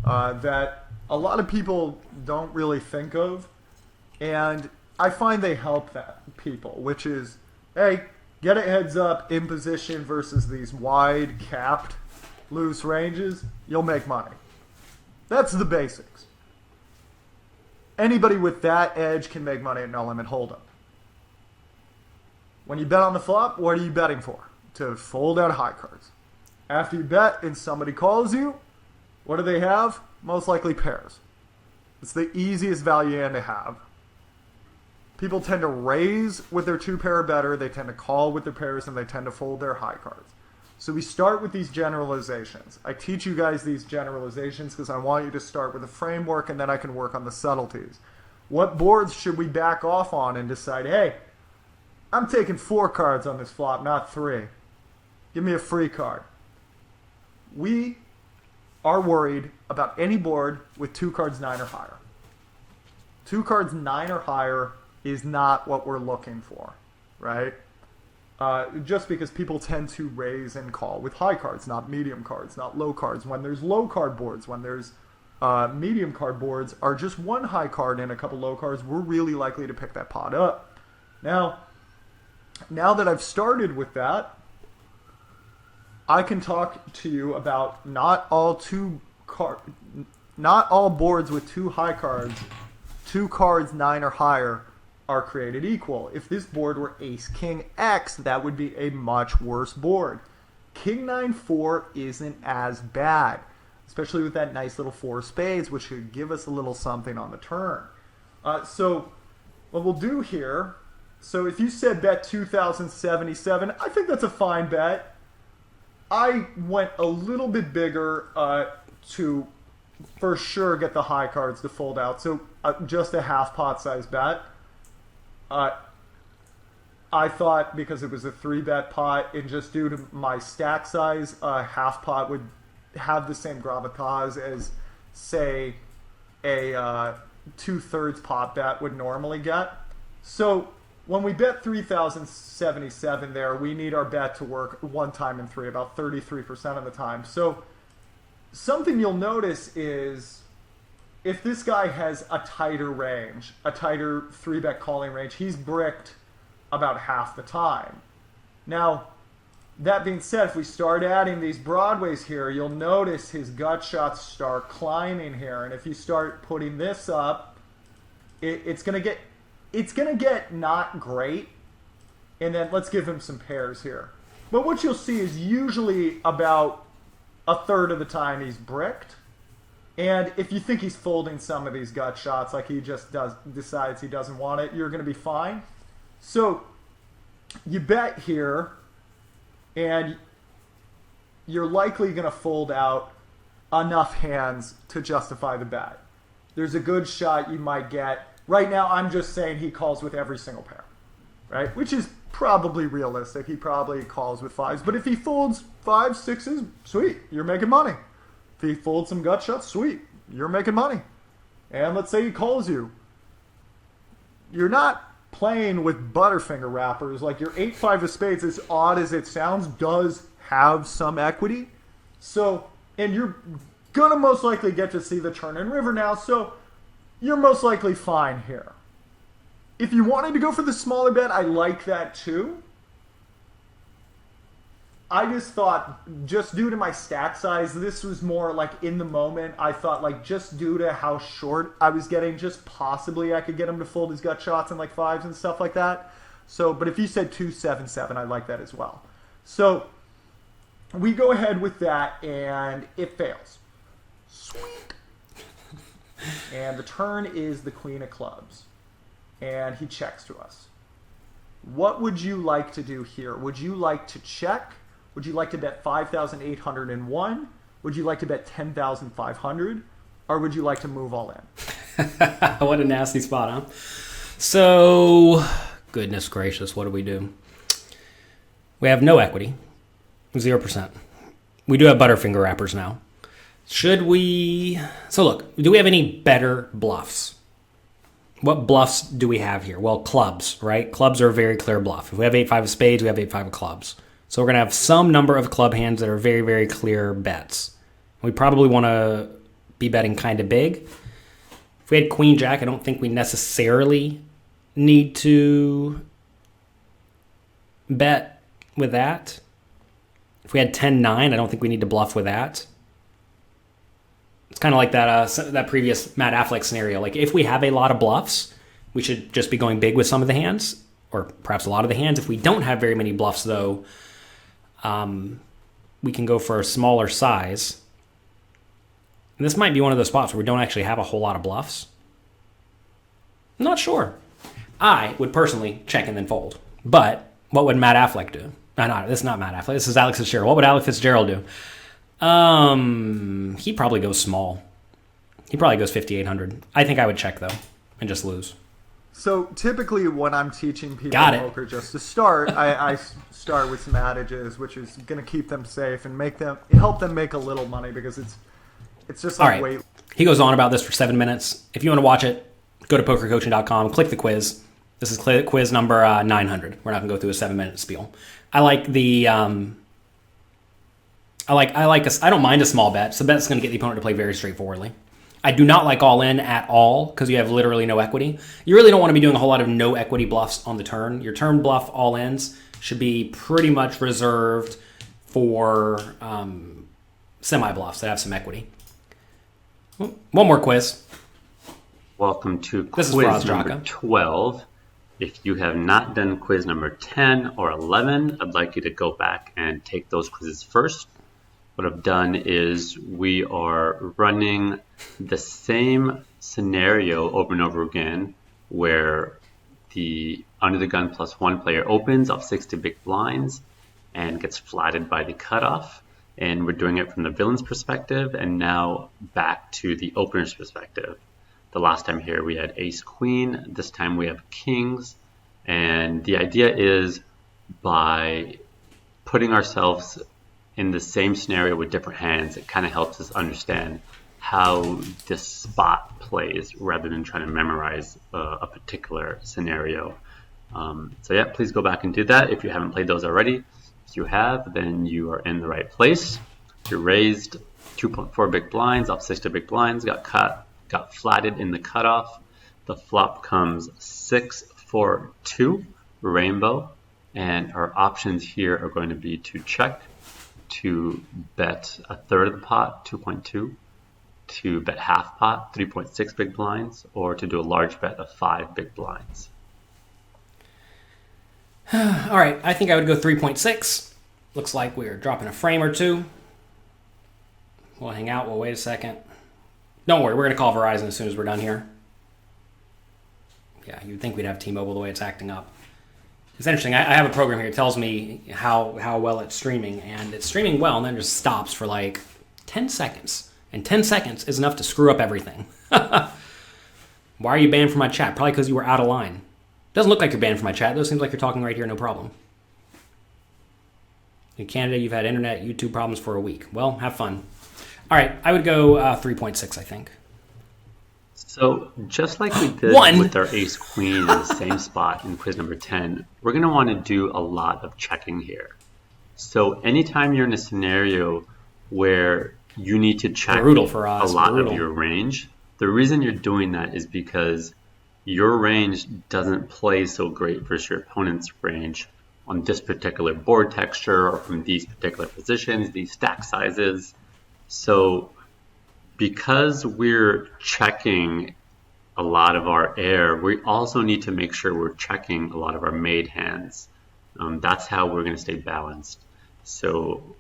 that a lot of people don't really think of, and I find they help people, which is, hey, get a heads up in position versus these wide capped loose ranges, you'll make money. That's the basics. Anybody with that edge can make money at no limit hold'em. When you bet on the flop, what are you betting for? To fold out high cards. After you bet and somebody calls you, what do they have? Most likely pairs. It's the easiest value hand to have. People tend to raise with their two pair or better, they tend to call with their pairs, and they tend to fold their high cards. So we start with these generalizations. I teach you guys these generalizations because I want you to start with a framework, and then I can work on the subtleties. What boards should we back off on and decide, hey, I'm taking 4 cards on this flop, not 3. Give me a free card. We are worried about any board with 2 cards 9 or higher. 2 cards 9 or higher is not what we're looking for, right? Just because people tend to raise and call with high cards, not medium cards, not low cards. When there's low card boards, when there's medium card boards are just 1 high card and a couple low cards, we're really likely to pick that pot up. Now that I've started with that, I can talk to you about not all boards with 2 high cards, 2 cards 9 or higher are created equal. If this board were Ace King X, that would be a much worse board. King 9-4 isn't as bad, especially with that nice little 4 spades, which could give us a little something on the turn. So what we'll do here, so if you said bet 2,077, I think that's a fine bet. I went a little bit bigger to for sure get the high cards to fold out. So just a half pot size bet. I thought because it was a 3-bet pot and just due to my stack size, a half pot would have the same gravitas as, say, a 2/3 pot bet would normally get. So when we bet 3,077 there, we need our bet to work 1 time in 3, about 33% of the time. So something you'll notice is if this guy has a tighter range, a tighter 3-bet calling range, he's bricked about half the time. Now, that being said, if we start adding these broadways here, you'll notice his gut shots start climbing here. And if you start putting this up, it's gonna get not great. And then let's give him some pairs here. But what you'll see is usually about a third of the time he's bricked. And if you think he's folding some of these gut shots, like he just decides he doesn't want it, you're going to be fine. So you bet here, and you're likely going to fold out enough hands to justify the bet. There's a good shot you might get. Right now, I'm just saying he calls with every single pair, right? Which is probably realistic. He probably calls with 5s. But if he folds 5s, 6s, sweet, you're making money. If he folds some gut shots, sweet, you're making money. And let's say he calls you. You're not playing with Butterfinger wrappers. Like your 8-5 of spades, as odd as it sounds, does have some equity. So, and you're going to most likely get to see the turn and river now, so you're most likely fine here. If you wanted to go for the smaller bet, I like that too. I just thought, just due to my stack size, this was more like in the moment. I thought like just due to how short I was getting, just possibly I could get him to fold his gut shots in like 5s and stuff like that. So, but if you said 2-7-7, I like that as well. So we go ahead with that and it fails. Sweet. And the turn is the Queen of Clubs. And he checks to us. What would you like to do here? Would you like to check? Would you like to bet 5,801? Would you like to bet 10,500? Or would you like to move all in? What a nasty spot, huh? So, goodness gracious, what do we do? We have no equity, 0%. We do have Butterfinger wrappers now. Should we... So look, do we have any better bluffs? what bluffs do we have here? Well, clubs, right? Clubs are a very clear bluff. If we have 8-5 of spades, we have 8-5 of clubs. So we're going to have some number of club hands that are very, very clear bets. We probably want to be betting kind of big. If we had queen jack, I don't think we necessarily need to bet with that. If we had 10-9, I don't think we need to bluff with that. It's kind of like that previous Matt Affleck scenario. Like, if we have a lot of bluffs, we should just be going big with some of the hands, or perhaps a lot of the hands. If we don't have very many bluffs, though, we can go for a smaller size. And this might be one of those spots where we don't actually have a whole lot of bluffs. I'm not sure. I would personally check and then fold. But what would Matt Affleck do? No, this is not Matt Affleck. This is Alex Fitzgerald. What would Alex Fitzgerald do? He probably goes small. He probably goes 5,800. I think I would check, though, and just lose. So typically when I'm teaching people poker just to start, I start with some adages, which is going to keep them safe and help them make a little money, because it's just like, all right. He goes on about this for 7 minutes. If you want to watch it, go to PokerCoaching.com, click the quiz. This is quiz number 900. We're not going to go through a 7-minute spiel. I like the I don't mind a small bet. So bet's going to get the opponent to play very straightforwardly. I do not like all in at all, because you have literally no equity. You really don't want to be doing a whole lot of no equity bluffs on the turn. Your turn bluff all ins should be pretty much reserved for semi bluffs that have some equity. One more quiz. Welcome to This quiz is Faraz number Jaka. 12. If you have not done quiz number 10 or 11, I'd like you to go back and take those quizzes first. What I've done is we are running the same scenario over and over again, where the under the gun +1 player opens off 60 big blinds and gets flatted by the cutoff. And we're doing it from the villain's perspective, and now back to the opener's perspective. The last time here we had ace queen. This time we have kings. And the idea is, by putting ourselves in the same scenario with different hands, it kind of helps us understand how this spot plays, rather than trying to memorize a particular scenario. So yeah, please go back and do that if you haven't played those already. If you have, then you are in the right place. You raised 2.4 big blinds off 60 big blinds, got flatted in the cutoff. The flop comes 6-4-2 rainbow, and our options here are going to be to check, to bet a third of the pot, 2.2, to bet half pot, 3.6 big blinds, or to do a large bet of 5 big blinds. All right, I think I would go 3.6. Looks like we're dropping a frame or two. We'll hang out. We'll wait a second. Don't worry, we're going to call Verizon as soon as we're done here. Yeah, you'd think we'd have T-Mobile the way it's acting up. It's interesting. I have a program here that tells me how well it's streaming, and it's streaming well, and then just stops for like 10 seconds. And 10 seconds is enough to screw up everything. Why are you banned from my chat? Probably because you were out of line. Doesn't look like you're banned from my chat, though. Seems like you're talking right here, no problem. In Canada, you've had internet, YouTube problems for a week. Well, have fun. All right, I would go 3.6, I think. So just like we did with our ace queen in the same spot in quiz number 10, we're going to want to do a lot of checking here. So anytime you're in a scenario where you need to check a lot of your range, the reason you're doing that is because your range doesn't play so great versus your opponent's range on this particular board texture, or from these particular positions, these stack sizes. So because we're checking a lot of our air, we also need to make sure we're checking a lot of our made hands. That's how we're going to stay balanced. So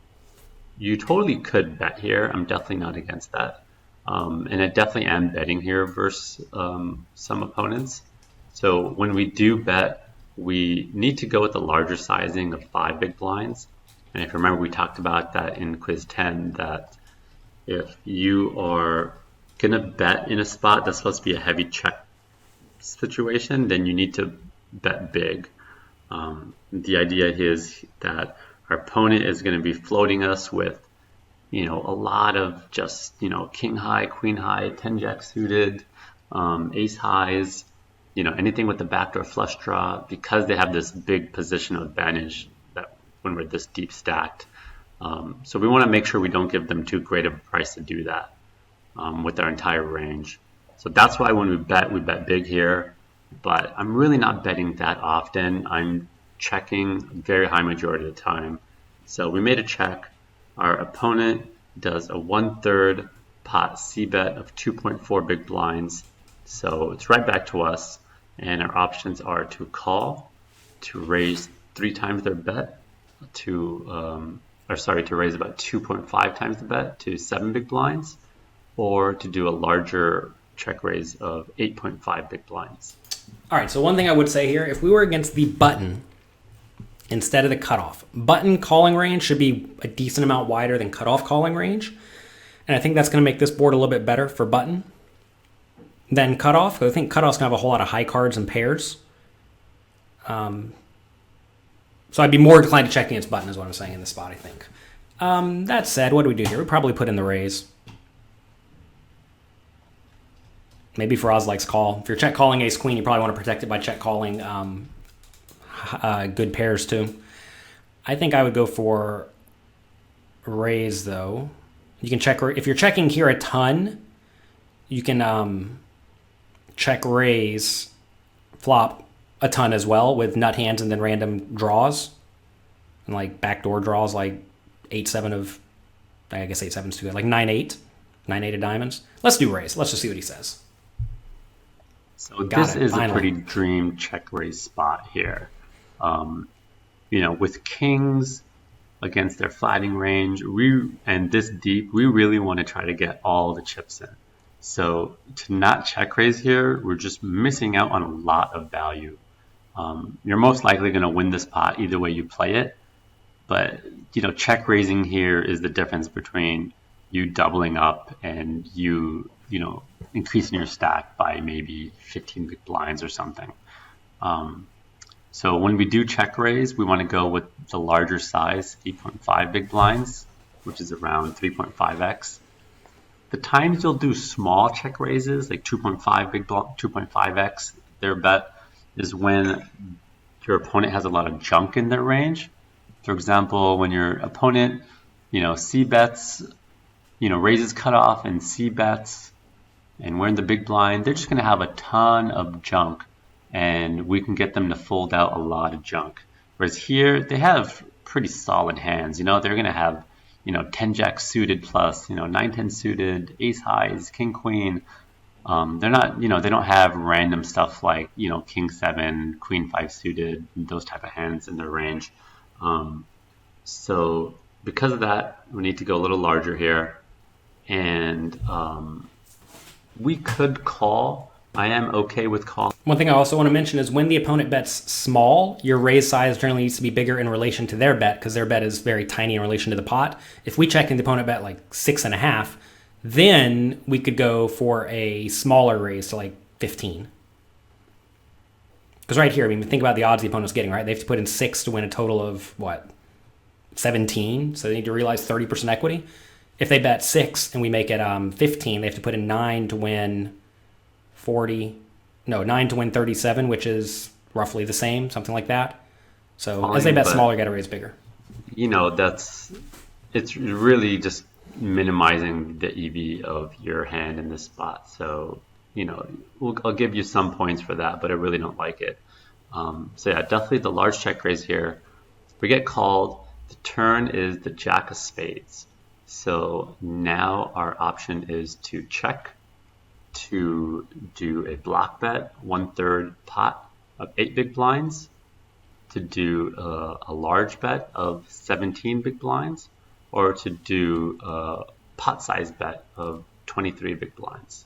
you totally could bet here. I'm definitely not against that. And I definitely am betting here versus some opponents. So when we do bet, we need to go with the larger sizing of 5 big blinds. And if you remember, we talked about that in quiz 10, that if you are going to bet in a spot that's supposed to be a heavy check situation, then you need to bet big. The idea is that our opponent is going to be floating us with, a lot of just, king high, queen high, 10 jack suited, ace highs. anything with the backdoor flush draw, because they have this big positional advantage that when we're this deep stacked. So we want to make sure we don't give them too great of a price to do that with our entire range. So that's why when we bet big here, but I'm really not betting that often. I'm checking very high majority of the time. So we made a check. Our opponent does a 1/3 pot C bet of 2.4 big blinds. So it's right back to us. And our options are to call, to raise 3 times their bet, to raise about 2.5 times the bet to 7 big blinds, or to do a larger check raise of 8.5 big blinds. All right, so one thing I would say here, if we were against the button instead of the cutoff, button calling range should be a decent amount wider than cutoff calling range. And I think that's going to make this board a little bit better for button than cutoff. I think cutoff's going to have a whole lot of high cards and pairs. So I'd be more inclined to check against button is what I'm saying in this spot, I think. That said, what do we do here? We probably put in the raise. Maybe Faraz likes call. If you're check calling ace queen, you probably want to protect it by check calling good pairs too. I think I would go for raise though. You can check if you're checking here a ton. You can check raise flop a ton as well with nut hands and then random draws and like backdoor draws like 8-7 of, I guess 8-7's too good, like 9-8 of diamonds. Let's do raise. Let's just see what he says. So this is a pretty dream check raise spot here. With kings against their flatting range, and this deep, we really want to try to get all the chips in. So to not check raise here, we're just missing out on a lot of value. You're most likely going to win this pot either way you play it, but check raising here is the difference between you doubling up and you increasing your stack by maybe 15 big blinds or something. So when we do check raise, we want to go with the larger size, 8.5 big blinds, which is around 3.5x. The times you'll do small check raises, like 2.5x, their bet is when your opponent has a lot of junk in their range. For example, when your opponent, C bets, raises cutoff and C bets, and we're in the big blind, they're just going to have a ton of junk, and we can get them to fold out a lot of junk. Whereas here, they have pretty solid hands. They're going to have, 10 jack suited plus, 9-10 suited, ace highs, king queen. They're not, they don't have random stuff like, king 7, queen 5 suited, those type of hands in their range. So because of that, we need to go a little larger here. And we could call. I am okay with call. One thing I also want to mention is when the opponent bets small, your raise size generally needs to be bigger in relation to their bet because their bet is very tiny in relation to the pot. If we check in the opponent bet like 6.5, then we could go for a smaller raise to like 15. Because right here, think about the odds the opponent's getting, right? They have to put in 6 to win a total of, 17? So they need to realize 30% equity. If they bet 6 and we make it 15, they have to put in 9 to win 9 to win 37, which is roughly the same, something like that. So as they bet smaller, get a raise bigger. It's really just minimizing the EV of your hand in this spot. So, I'll give you some points for that, but I really don't like it. Definitely the large check raise here. If we get called, the turn is the jack of spades. So now our option is to check, to do a block bet, 1/3 pot of 8 big blinds, to do a large bet of 17 big blinds, or to do a pot size bet of 23 big blinds.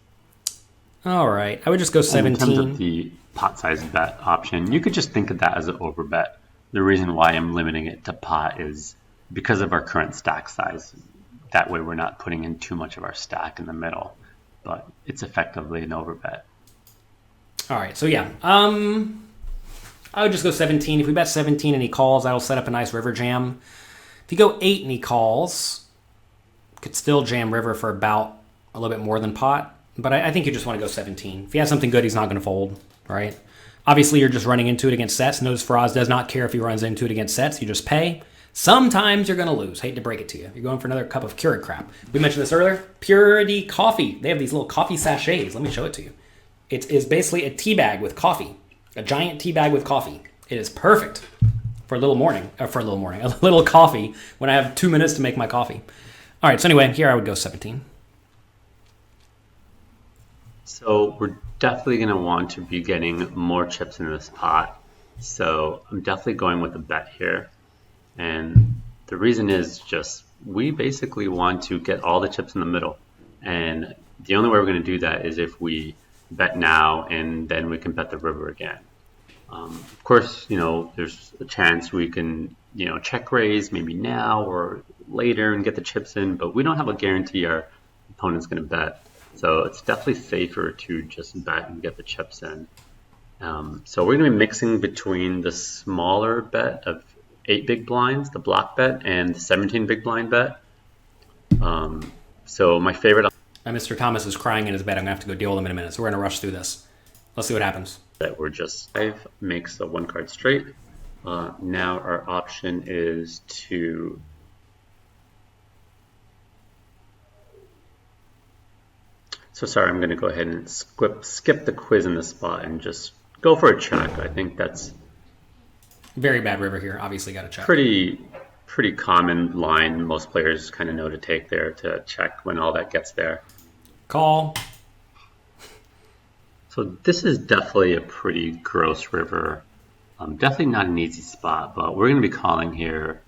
All right, I would just go 17. In terms of the pot size bet option, you could just think of that as an overbet. The reason why I'm limiting it to pot is because of our current stack size. That way we're not putting in too much of our stack in the middle, but it's effectively an overbet. All right, so yeah, I would just go 17. If we bet 17 and he calls, that'll set up a nice river jam. If you go 8 and he calls, could still jam river for about a little bit more than pot, but I think you just want to go 17. If he has something good, he's not going to fold. All right. Obviously, you're just running into it against sets. Notice Faraz does not care if he runs into it against sets. You just pay. Sometimes you're going to lose. Hate to break it to you. You're going for another cup of Keurig crap. We mentioned this earlier. Purity Coffee. They have these little coffee sachets. Let me show it to you. It is basically a tea bag with coffee. A giant tea bag with coffee. It is perfect for a little coffee when I have 2 minutes to make my coffee. All right, so anyway, here I would go 17. So we're definitely going to want to be getting more chips in this pot. So I'm definitely going with a bet here. And the reason is just we basically want to get all the chips in the middle. And the only way we're going to do that is if we bet now and then we can bet the river again. Of course, there's a chance we can, check raise maybe now or later and get the chips in, but we don't have a guarantee our opponent's going to bet. So it's definitely safer to just bet and get the chips in. So we're going to be mixing between the smaller bet of 8 big blinds, the block bet, and the 17 big blind bet. So my favorite... Mr. Thomas is crying in his bed. I'm going to have to go deal with him in a minute, so we're going to rush through this. Let's see what happens. That we're just 5 makes a 1 card straight. Now our option is to... So sorry, I'm going to go ahead and skip the quiz in this spot and just go for a check. I think that's... Very bad river here. Obviously got to check. Pretty common line. Most players kind of know to take there to check when all that gets there. Call. So this is definitely a pretty gross river. Definitely not an easy spot, but we're going to be calling here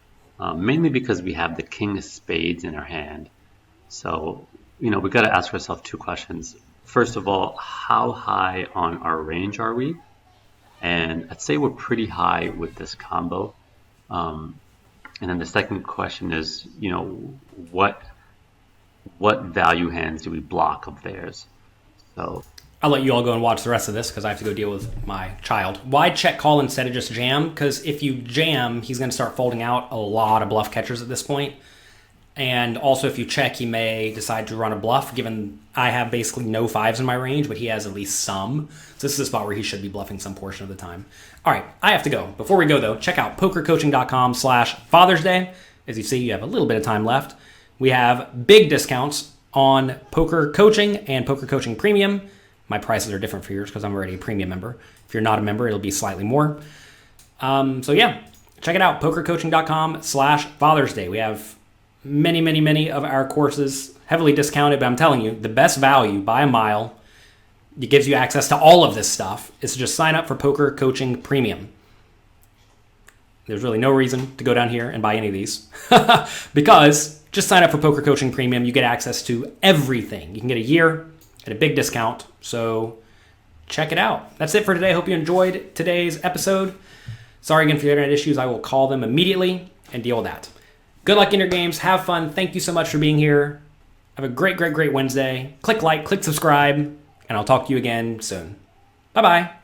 mainly because we have the king of spades in our hand. So, we got to ask ourselves 2 questions. First of all, how high on our range are we? And I'd say we're pretty high with this combo. And then the second question is, what value hands do we block of theirs? So I'll let you all go and watch the rest of this because I have to go deal with my child. Why check call instead of just jam? Because if you jam, he's going to start folding out a lot of bluff catchers at this point. And also if you check, he may decide to run a bluff, given I have basically no 5s in my range, but he has at least some. So this is a spot where he should be bluffing some portion of the time. All right, I have to go. Before we go, though, check out PokerCoaching.com/Father's Day. As you see, you have a little bit of time left. We have big discounts on Poker Coaching and Poker Coaching Premium. My prices are different for yours because I'm already a premium member. If you're not a member, it'll be slightly more. So yeah, check it out, PokerCoaching.com/Father's Day. We have many of our courses heavily discounted, but I'm telling you, the best value by a mile. It gives you access to all of this stuff. Is to just sign up for Poker Coaching Premium. There's really no reason to go down here and buy any of these because just sign up for Poker Coaching Premium. You get access to everything. You can get a year at a big discount. So check it out. That's it for today. Hope you enjoyed today's episode. Sorry again for the internet issues. I will call them immediately and deal with that. Good luck in your games. Have fun. Thank you so much for being here. Have a great Wednesday. Click like, click subscribe, and I'll talk to you again soon. Bye-bye.